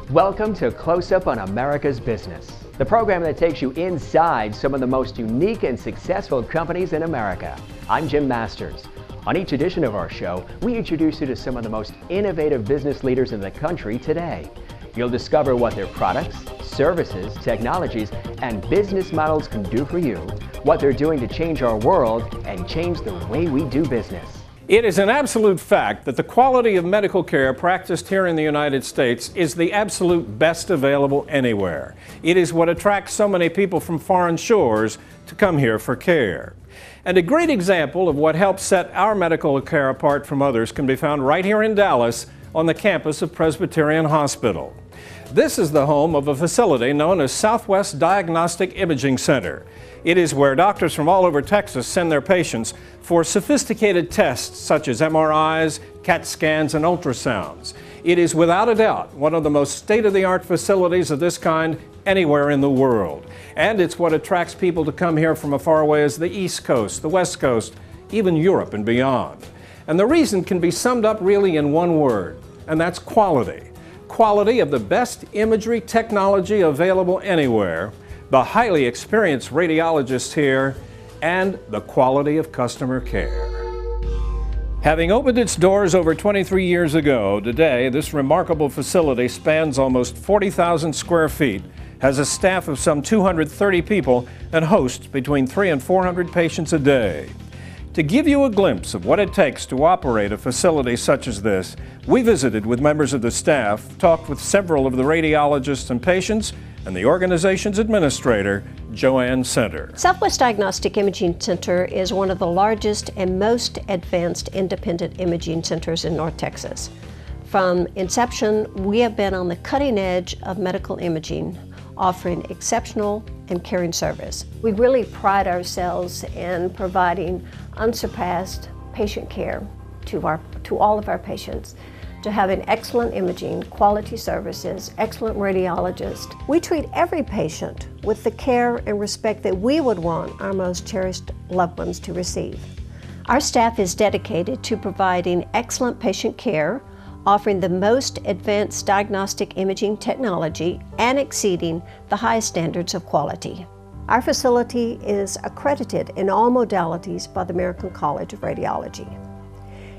Welcome to Close Up on America's Business, the program that takes you inside some of the most unique and successful companies in America. I'm Jim Masters. On each edition of our show, we introduce you to some of the most innovative business leaders in the country today. You'll discover what their products, services, technologies, and business models can do for you, what they're doing to change our world and change the way we do business. It is an absolute fact that the quality of medical care practiced here in the United States is the absolute best available anywhere. It is what attracts so many people from foreign shores to come here for care. And a great example of what helps set our medical care apart from others can be found right here in Dallas on the campus of Presbyterian Hospital. This is the home of a facility known as Southwest Diagnostic Imaging Center. It is where doctors from all over Texas send their patients for sophisticated tests such as MRIs, CAT scans, and ultrasounds. It is without a doubt one of the most state-of-the-art facilities of this kind anywhere in the world. And it's what attracts people to come here from as far away as the East Coast, the West Coast, even Europe and beyond. And the reason can be summed up really in one word, and that's quality. Quality of the best imagery technology available anywhere, the highly experienced radiologists here, and the quality of customer care. Having opened its doors over 23 years ago, today this remarkable facility spans almost 40,000 square feet, has a staff of some 230 people, and hosts between 300 and 400 patients a day. To give you a glimpse of what it takes to operate a facility such as this, we visited with members of the staff, talked with several of the radiologists and patients, and the organization's administrator, Joanne Center. Southwest Diagnostic Imaging Center is one of the largest and most advanced independent imaging centers in North Texas. From inception, we have been on the cutting edge of medical imaging, offering exceptional and caring service. We really pride ourselves in providing unsurpassed patient care to all of our patients, to having excellent imaging, quality services, excellent radiologists. We treat every patient with the care and respect that we would want our most cherished loved ones to receive. Our staff is dedicated to providing excellent patient care, offering the most advanced diagnostic imaging technology, and exceeding the highest standards of quality. Our facility is accredited in all modalities by the American College of Radiology.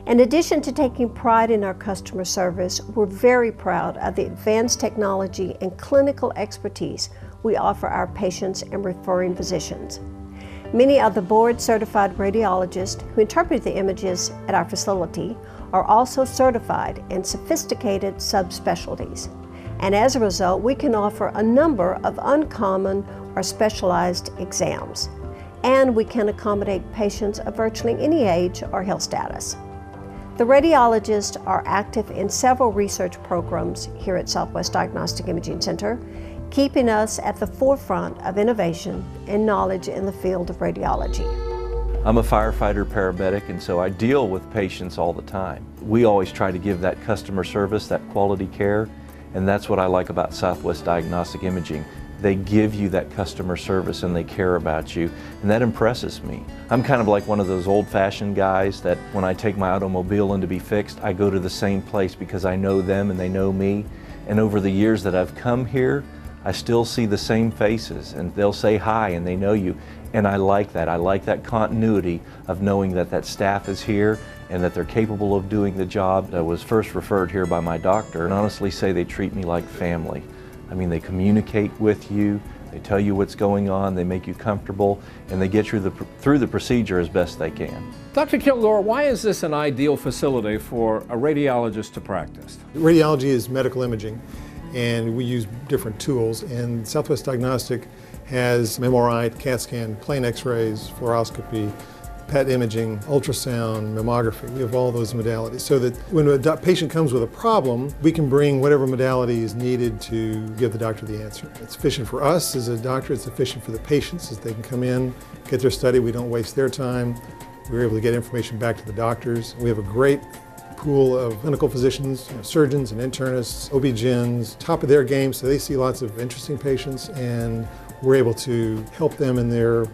In addition to taking pride in our customer service, we're very proud of the advanced technology and clinical expertise we offer our patients and referring physicians. Many of the board-certified radiologists who interpret the images at our facility are also certified in sophisticated subspecialties. And as a result, we can offer a number of uncommon or specialized exams. And we can accommodate patients of virtually any age or health status. The radiologists are active in several research programs here at Southwest Diagnostic Imaging Center, keeping us at the forefront of innovation and knowledge in the field of radiology. I'm a firefighter paramedic, and so I deal with patients all the time. We always try to give that customer service, that quality care, and that's what I like about Southwest Diagnostic Imaging. They give you that customer service and they care about you, and that impresses me. I'm kind of like one of those old-fashioned guys that when I take my automobile in to be fixed, I go to the same place because I know them and they know me. And over the years that I've come here, I still see the same faces, and they'll say hi and they know you. And I like that. I like that continuity of knowing that that staff is here and that they're capable of doing the job. I was first referred here by my doctor, and honestly say they treat me like family. I mean, they communicate with you, they tell you what's going on, they make you comfortable, and they get you through the procedure as best they can. Dr. Kilgore, why is this an ideal facility for a radiologist to practice? Radiology is medical imaging, and we use different tools, and Southwest Diagnostic has MRI, CAT scan, plain x-rays, fluoroscopy, PET imaging, ultrasound, mammography. We have all those modalities so that when a patient comes with a problem, we can bring whatever modality is needed to give the doctor the answer. It's efficient for us as a doctor, it's efficient for the patients as they can come in, get their study, we don't waste their time. We're able to get information back to the doctors. We have a great pool of clinical physicians, surgeons and internists, OB-GYNs, top of their game, so they see lots of interesting patients, and we're able to help them in their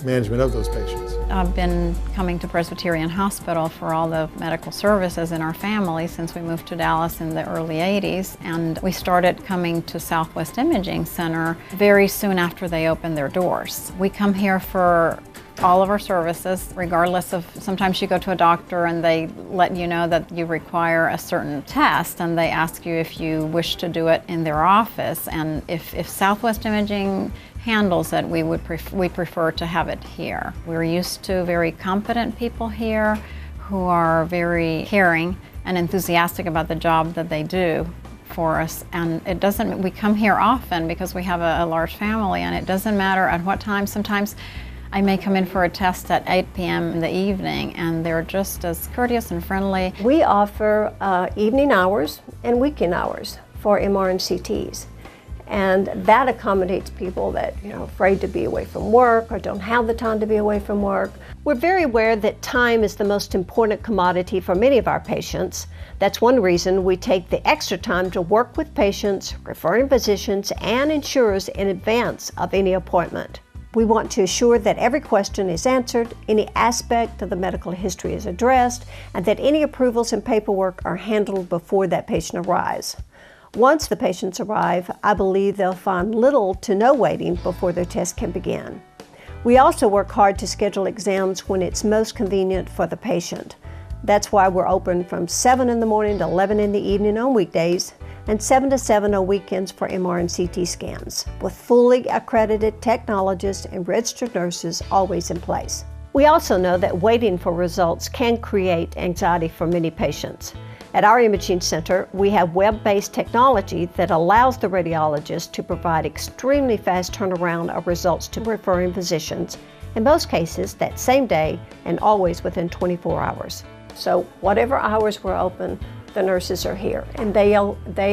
management of those patients. I've been coming to Presbyterian Hospital for all the medical services in our family since we moved to Dallas in the early 80s, and we started coming to Southwest Imaging Center very soon after they opened their doors. We come here for all of our services, regardless of, sometimes you go to a doctor and they let you know that you require a certain test, and they ask you if you wish to do it in their office, and if Southwest Imaging handles it, we prefer to have it here. We're used to very competent people here who are very caring and enthusiastic about the job that they do for us, and we come here often because we have a large family, and it doesn't matter at what time. Sometimes I may come in for a test at 8 p.m. in the evening, and they're just as courteous and friendly. We offer evening hours and weekend hours for MR and CTs. And that accommodates people that are afraid to be away from work or don't have the time to be away from work. We're very aware that time is the most important commodity for many of our patients. That's one reason we take the extra time to work with patients, referring physicians, and insurers in advance of any appointment. We want to assure that every question is answered, any aspect of the medical history is addressed, and that any approvals and paperwork are handled before that patient arrives. Once the patients arrive, I believe they'll find little to no waiting before their test can begin. We also work hard to schedule exams when it's most convenient for the patient. That's why we're open from 7 in the morning to 11 in the evening on weekdays, and 7 to 7 on weekends for MR and CT scans, with fully accredited technologists and registered nurses always in place. We also know that waiting for results can create anxiety for many patients. At our imaging center, we have web-based technology that allows the radiologist to provide extremely fast turnaround of results to referring physicians, in most cases that same day and always within 24 hours. So whatever hours we're open, the nurses are here, and they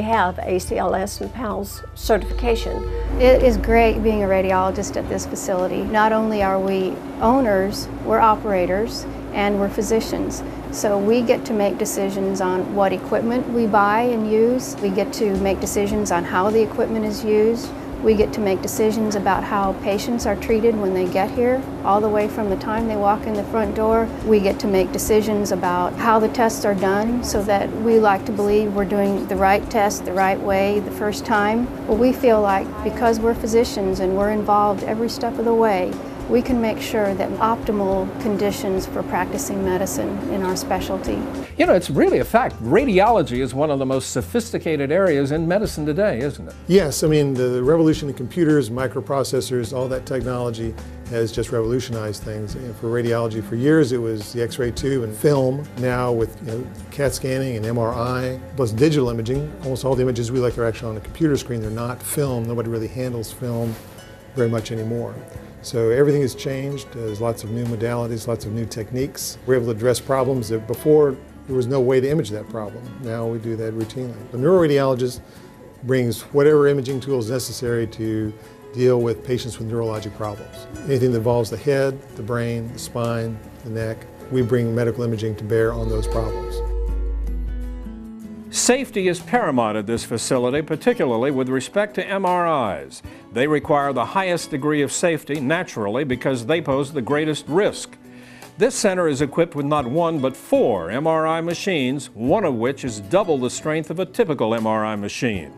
have ACLS and PALS certification. It is great being a radiologist at this facility. Not only are we owners, we're operators, and we're physicians. So we get to make decisions on what equipment we buy and use. We get to make decisions on how the equipment is used. We get to make decisions about how patients are treated when they get here, all the way from the time they walk in the front door. We get to make decisions about how the tests are done, so that we like to believe we're doing the right test the right way the first time. Well, we feel like because we're physicians and we're involved every step of the way, we can make sure that optimal conditions for practicing medicine in our specialty. It's really a fact. Radiology is one of the most sophisticated areas in medicine today, isn't it? Yes, the revolution in computers, microprocessors, all that technology has just revolutionized things. For radiology, for years it was the X-ray tube and film. Now with CAT scanning and MRI, plus digital imaging, almost all the images we like are actually on a computer screen. They're not film. Nobody really handles film very much anymore. So everything has changed. There's lots of new modalities, lots of new techniques. We're able to address problems that before there was no way to image that problem. Now we do that routinely. The neuroradiologist brings whatever imaging tools necessary to deal with patients with neurologic problems. Anything that involves the head, the brain, the spine, the neck, we bring medical imaging to bear on those problems. Safety is paramount at this facility, particularly with respect to MRIs. They require the highest degree of safety, naturally, because they pose the greatest risk. This center is equipped with not one but 4 MRI machines, one of which is double the strength of a typical MRI machine.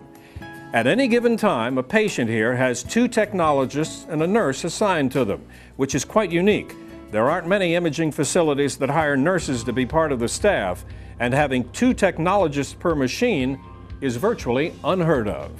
At any given time, a patient here has 2 technologists and a nurse assigned to them, which is quite unique. There aren't many imaging facilities that hire nurses to be part of the staff, and having 2 technologists per machine is virtually unheard of.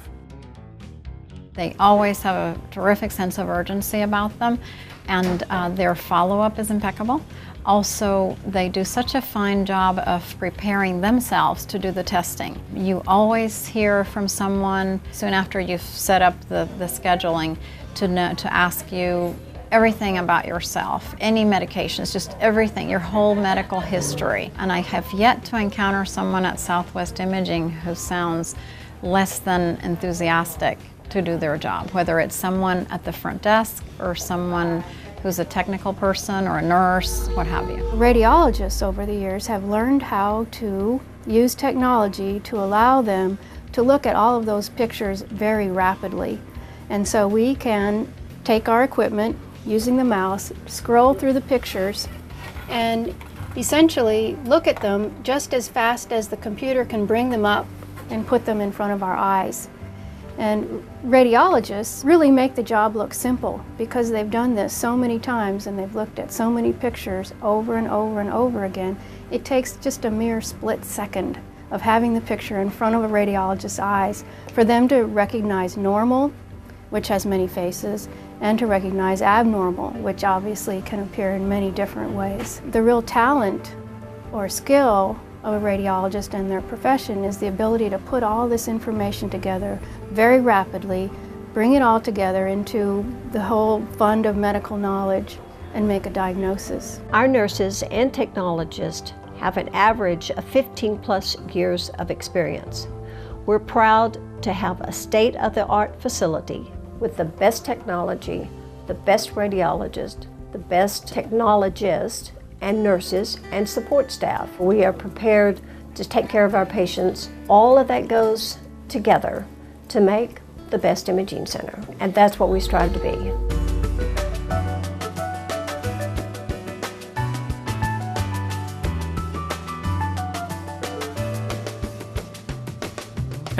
They always have a terrific sense of urgency about them, and their follow-up is impeccable. Also, they do such a fine job of preparing themselves to do the testing. You always hear from someone soon after you've set up the scheduling to ask you everything about yourself, any medications, just everything, your whole medical history. And I have yet to encounter someone at Southwest Imaging who sounds less than enthusiastic to do their job, whether it's someone at the front desk or someone who's a technical person or a nurse, what have you. Radiologists over the years have learned how to use technology to allow them to look at all of those pictures very rapidly. And so we can take our equipment using the mouse, scroll through the pictures, and essentially look at them just as fast as the computer can bring them up and put them in front of our eyes. And radiologists really make the job look simple because they've done this so many times and they've looked at so many pictures over and over and over again. It takes just a mere split second of having the picture in front of a radiologist's eyes for them to recognize normal, which has many faces, and to recognize abnormal, which obviously can appear in many different ways. The real talent or skill of a radiologist and their profession is the ability to put all this information together very rapidly, bring it all together into the whole fund of medical knowledge, and make a diagnosis. Our nurses and technologists have an average of 15+ years of experience. We're proud to have a state-of-the-art facility with the best technology, the best radiologist, the best technologists, and nurses and support staff. We are prepared to take care of our patients. All of that goes together to make the best imaging center, and that's what we strive to be.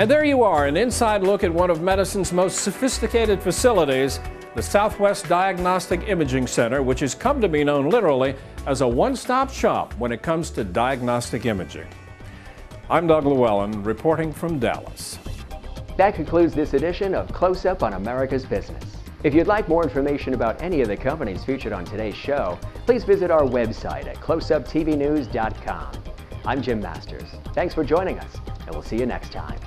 And there you are, an inside look at one of medicine's most sophisticated facilities, the Southwest Diagnostic Imaging Center, which has come to be known literally as a one-stop shop when it comes to diagnostic imaging. I'm Doug Llewellyn, reporting from Dallas. That concludes this edition of Close Up on America's Business. If you'd like more information about any of the companies featured on today's show, please visit our website at closeuptvnews.com. I'm Jim Masters. Thanks for joining us, and we'll see you next time.